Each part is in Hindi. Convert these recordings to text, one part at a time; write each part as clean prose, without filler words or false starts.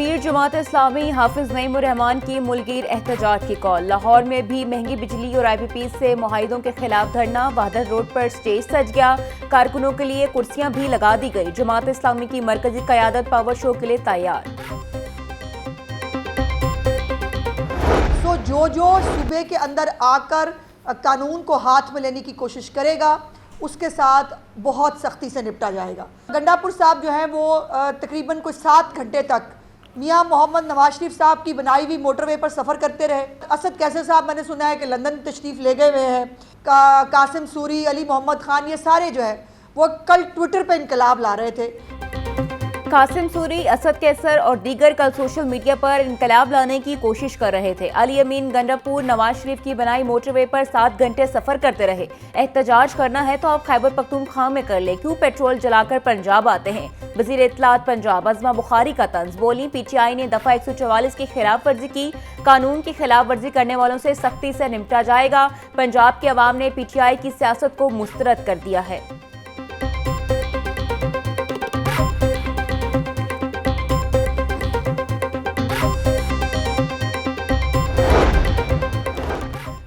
अमीर जमात इस्लामी हाफिज नईम उर रहमान की मुल्कीर एहतजाज की कॉल। लाहौर में भी महंगी बिजली और IPP से मुआहिदों के खिलाफ धरना। वहदत रोड पर स्टेज सज गया। कारकुनों के लिए कुर्सियां भी लगा दी गई। जमात इस्लामी की मरकजी क़यादत पावर शो के लिए तैयार। तो जो सूबे के अंदर आकर कानून को हाथ में लेने की कोशिश करेगा उसके साथ बहुत सख्ती से निपटा जाएगा। गंडापुर साहब जो हैं वो तकरीबन कोई 7 घंटे तक मियां मोहम्मद नवाज शरीफ साहब की बनाई हुई मोटरवे पर सफ़र करते रहे। असद कैसर साहब मैंने सुना है कि लंदन तशरीफ़ ले गए हुए हैं। कासिम सूरी, अली मोहम्मद खान, ये सारे जो है वो कल ट्विटर पर इनकलाब ला रहे थे। कासिम सूरी, असद कैसर और दीगर कल सोशल मीडिया पर इनकलाब लाने की कोशिश कर रहे थे। अली अमीन गंडापुर नवाज शरीफ की बनाई मोटरवे पर 7 घंटे सफर करते रहे। एहतजाज करना है तो आप खैबर पख्तूनख्वा में कर ले, क्यों पेट्रोल जलाकर पंजाब आते हैं। वजीर इत्तलात पंजाब अज़मा बुखारी का तंज बोली, PTI ने दफा 144 की खिलाफ वर्जी की। कानून की खिलाफ वर्जी करने वालों से सख्ती से निपटा जाएगा। पंजाब के अवाम ने PTI की सियासत को मुस्तरद कर दिया है।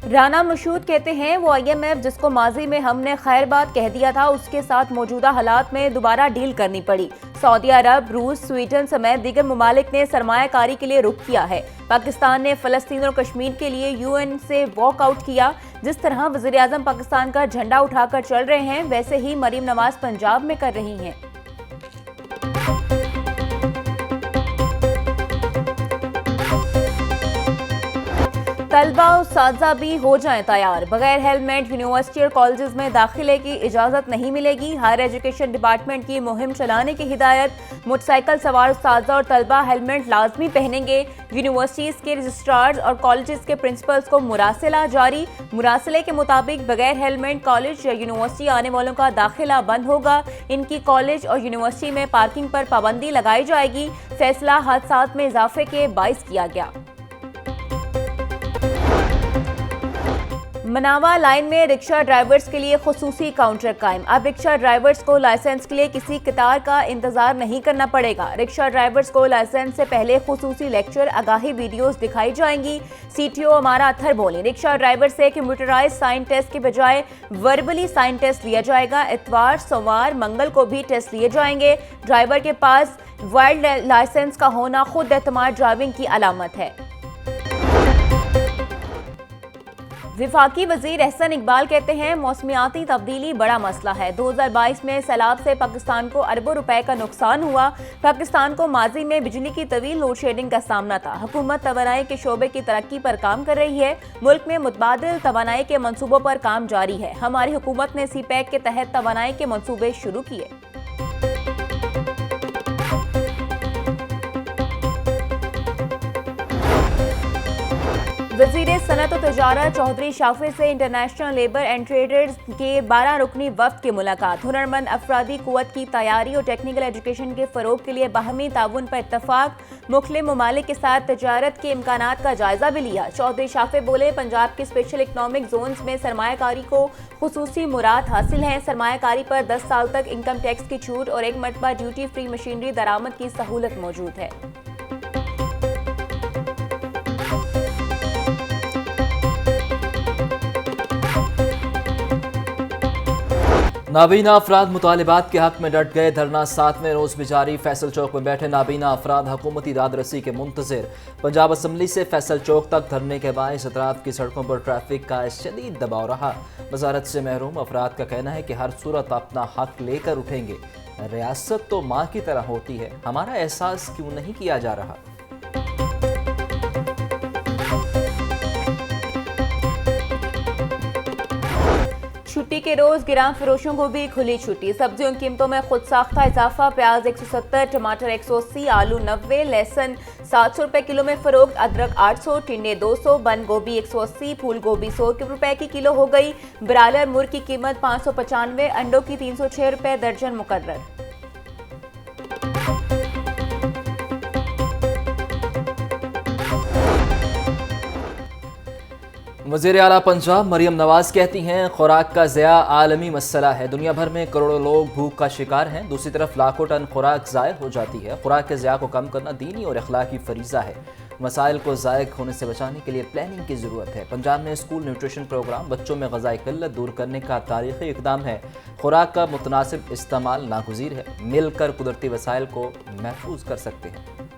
राना मशहूद कहते हैं वो IMF जिसको माजी में हमने खैर बात कह दिया था, उसके साथ मौजूदा हालात में दोबारा डील करनी पड़ी। सऊदी अरब, रूस, स्वीडन समेत दीगर ममालिक ने सरमायाकारी के लिए रुख किया है। पाकिस्तान ने फ़लस्तीन और कश्मीर के लिए UN से वॉकआउट किया। जिस तरह वज़ीर आज़म पाकिस्तान का झंडा उठाकर चल रहे हैं, वैसे ही मरीम नवाज पंजाब में कर रही हैं। तलबा और उस्ताज़ा भी हो जाएं तैयार। बगैर हेलमेट यूनिवर्सिटी और कॉलेजेस में दाखिले की इजाज़त नहीं मिलेगी। हायर एजुकेशन डिपार्टमेंट की मुहिम चलाने की हिदायत। मोटरसाइकिल सवार उस्ताज़ा और तलबा हेलमेट लाजमी पहनेंगे। यूनिवर्सिटीज़ के रजिस्ट्रार्स और कॉलेजेस के प्रिंसिपल्स को मुरासिला जारी। मुरासिले के मुताबिक बगैर हेलमेट कॉलेज या यूनिवर्सिटी आने वालों का दाखिला बंद होगा। इनकी कॉलेज और यूनिवर्सिटी में पार्किंग पर पाबंदी लगाई जाएगी। फैसला हादसात में इजाफे के बाइस किया गया। मनावा लाइन में रिक्शा ड्राइवर्स के लिए खुसूसी काउंटर कायम। अब रिक्शा ड्राइवर्स को लाइसेंस के लिए किसी कतार का इंतजार नहीं करना पड़ेगा। रिक्शा ड्राइवर्स को लाइसेंस से पहले खुसूसी लेक्चर, आगाही वीडियोस दिखाई जाएंगी। CTO अमारा अत्थर बोली, रिक्शा ड्राइवर से कंप्यूटराइज साइन टेस्ट के बजाय वर्बली साइन टेस्ट लिया जाएगा। इतवार, सोमवार, मंगल को भी टेस्ट लिए जाएंगे। ड्राइवर के पास वाइल्ड लाइसेंस का होना खुद एतमाद ड्राइविंग की अलामत है। विफाकी वजीर एहसन इकबाल कहते हैं मौसमियाती तब्दीली बड़ा मसला है। 2022 में सैलाब से पाकिस्तान को अरबों रुपए का नुकसान हुआ। पाकिस्तान को माजी में बिजली की तवील लोड शेडिंग का सामना था। हुकूमत तवानाई के शोबे की तरक्की पर काम कर रही है। मुल्क में मुतबादिल तवानाई के मनसूबों पर काम जारी है। हमारी हुकूमत ने CPEC के तहत तवानाई के मनसूबे शुरू किए। वज़ीर सनअत व तिजारत चौधरी शाफी से इंटरनेशनल लेबर एंड ट्रेडर्स के 12 रुकनी वफ्द की मुलाकात। हुनरमंद अफरादी कुव्वत की तैयारी और टेक्निकल एजुकेशन के फ़रोग के लिए बाहमी ताउन पर इत्तफाक। मुख्तलिफ ममालिक के साथ तजारत के इम्कानात का जायजा भी लिया। चौधरी शाफी बोले, पंजाब के स्पेशल इकनॉमिक जोन्स में सरमायाकारी को खुसूसी मुराद हासिल है। सरमायाकारी पर 10 साल तक इनकम टैक्स की छूट और 1 मरतबा ड्यूटी फ्री मशीनरी दरामद की सहूलत मौजूद है। नाबीना अफराद मुतालिबात के हक में डट गए। धरना 7वें रोज भी जारी। फैसल चौक में बैठे नाबीना अफराद हुकूमती दादरसी के मुंतजिर। पंजाब असम्बली से फैसल चौक तक धरने के बायस अतराफ की सड़कों पर ट्रैफिक का शदीद दबाव रहा। वजारत से महरूम अफराद का कहना है कि हर सूरत अपना हक लेकर उठेंगे। रियासत तो माँ की तरह होती है, हमारा एहसास क्यों नहीं किया जा रहा। छुट्टी के रोज गिराम फरोशों को भी खुली छुट्टी। सब्जियों की कीमतों में खुद साख्ता इजाफा। प्याज 170, टमाटर 180, आलू 90, लहसुन 700 रुपए किलो में फरोख्त। अदरक 800, टिंडे 200, बंद गोभी 180, फूल गोभी 100 रुपए की किलो हो गई। ब्रायलर मुर्ग की कीमत 595, अंडों की 306 रुपए दर्जन मुकर्रर। वज़ीर आला पंजाब मरियम नवाज कहती हैं, खुराक का ज़िया आलमी मसला है। दुनिया भर में करोड़ों लोग भूख का शिकार हैं। दूसरी तरफ लाखों टन खुराक ज़ाय हो जाती है। खुराक के ज़िया को कम करना दीनी और अखलाकी फ़रीज़ा है। मसाइल को ज़ायक होने से बचाने के लिए प्लानिंग की ज़रूरत है। पंजाब में स्कूल न्यूट्रिशन प्रोग्राम बच्चों में ग़िज़ाई किल्लत दूर करने का तारीख़ी इक़दाम है। खुराक का मुतनासिब इस्तेमाल नागुज़ीर है। मिलकर कुदरती वसाइल को महफूज कर सकते हैं।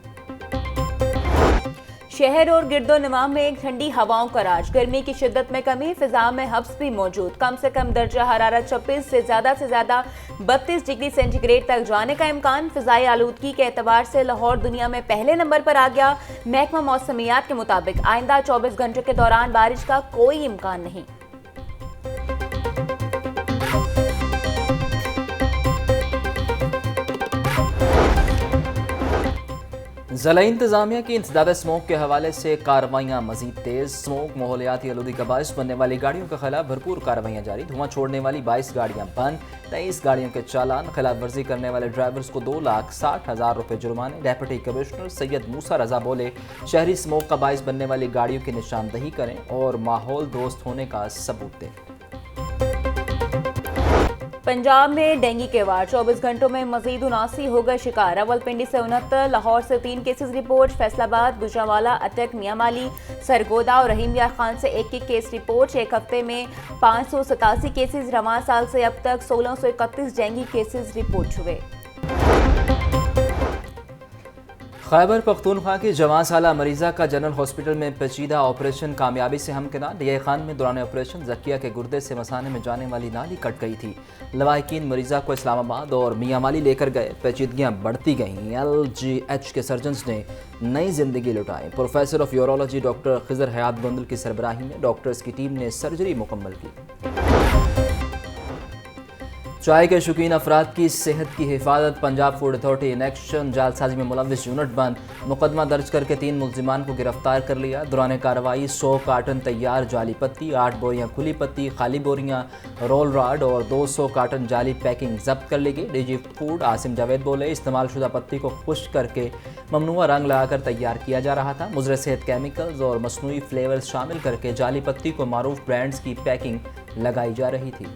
शहर और गिरदोनवाम में एक ठंडी हवाओं का राज, गर्मी की शिद्दत में कमी, फिजा में हब्स भी मौजूद। कम से कम दर्जा हरारत 26 से ज़्यादा 32 डिग्री सेंटीग्रेड तक जाने का इम्कान। फिजाई आलूदगी के एतबार से लाहौर दुनिया में पहले नंबर पर आ गया। महकमा मौसमियात के मुताबिक आइंदा 24 घंटों के दौरान बारिश का कोई इम्कान नहीं। ज़िला इंतज़ामिया की इंसदाद स्मोक के हवाले से कार्रवाइयाँ मज़ीद तेज़। स्मोक माहौलियाती आलूगी का बाइस बनने वाली गाड़ियों के खिलाफ भरपूर कार्रवाइयाँ जारी। धुआं छोड़ने वाली 22 गाड़ियाँ बंद, 23 गाड़ियों के चालान। खिलाफ वर्जी करने वाले ड्राइवर्स को 2,60,000 रुपये जुर्माने। डेप्यूटी कमिश्नर सैयद मूसा रजा बोले, शहरी स्मोक का बाइस बनने वाली गाड़ियों की निशानदही करें और माहौल दोस्त होने का सबूत दें। पंजाब में डेंगू के वार, 24 घंटों में मजीद 79 हो गए शिकार। रावलपिंडी से 69, लाहौर से 3 केसेस रिपोर्ट। फैसलाबाद, गुजरांवाला, अटक, मियांमाली, सरगोदा और रहीम यार खान से एक केस रिपोर्ट। एक हफ्ते में 587 केसेस। रवां साल से अब तक 1631 डेंगू केसेस रिपोर्ट हुए। खैबर पख्तूनख्वा की जवान साला मरीज़ा का जनरल हॉस्पिटल में पेचीदा ऑपरेशन कामयाबी से हमकिनार। डीआई खान में दौरान ऑपरेशन जकिया के गुर्दे से मसाने में जाने वाली नाली कट गई थी। लवाहिकीन मरीज़ा को इस्लामाबाद और मियांमाली लेकर गए। पेचीदगियाँ बढ़ती गईं। LGH के सर्जन्स ने नई जिंदगी लुटाई। Professor of urology doctor Khizar Hayat Gondal की सरबराही में डॉक्टर्स की टीम ने सर्जरी मुकम्मल की। चाय के शौकीन अफराद की सेहत की हिफाजत। Punjab food authority in action. जालसाजी में मुलविस यूनिट बंद। मुकदमा दर्ज करके 3 मुलजिमान को गिरफ्तार कर लिया। दौरान कार्रवाई 100 कार्टन तैयार जाली पत्ती, 8 बोरियां खुली पत्ती, खाली बोरियां, रोल राड और 200 कार्टन जाली पैकिंग जब्त कर ली गई। डीजी फूड आसिम जावेद बोले, इस्तेमाल शुदा पत्ती को खुश्क करके ममनुआ रंग लगाकर तैयार किया जा रहा था। मुज़र सेहत केमिकल्स और मसनूई फ्लेवर्स शामिल करके जाली पत्ती को मारूफ ब्रांड्स की पैकिंग लगाई जा रही थी।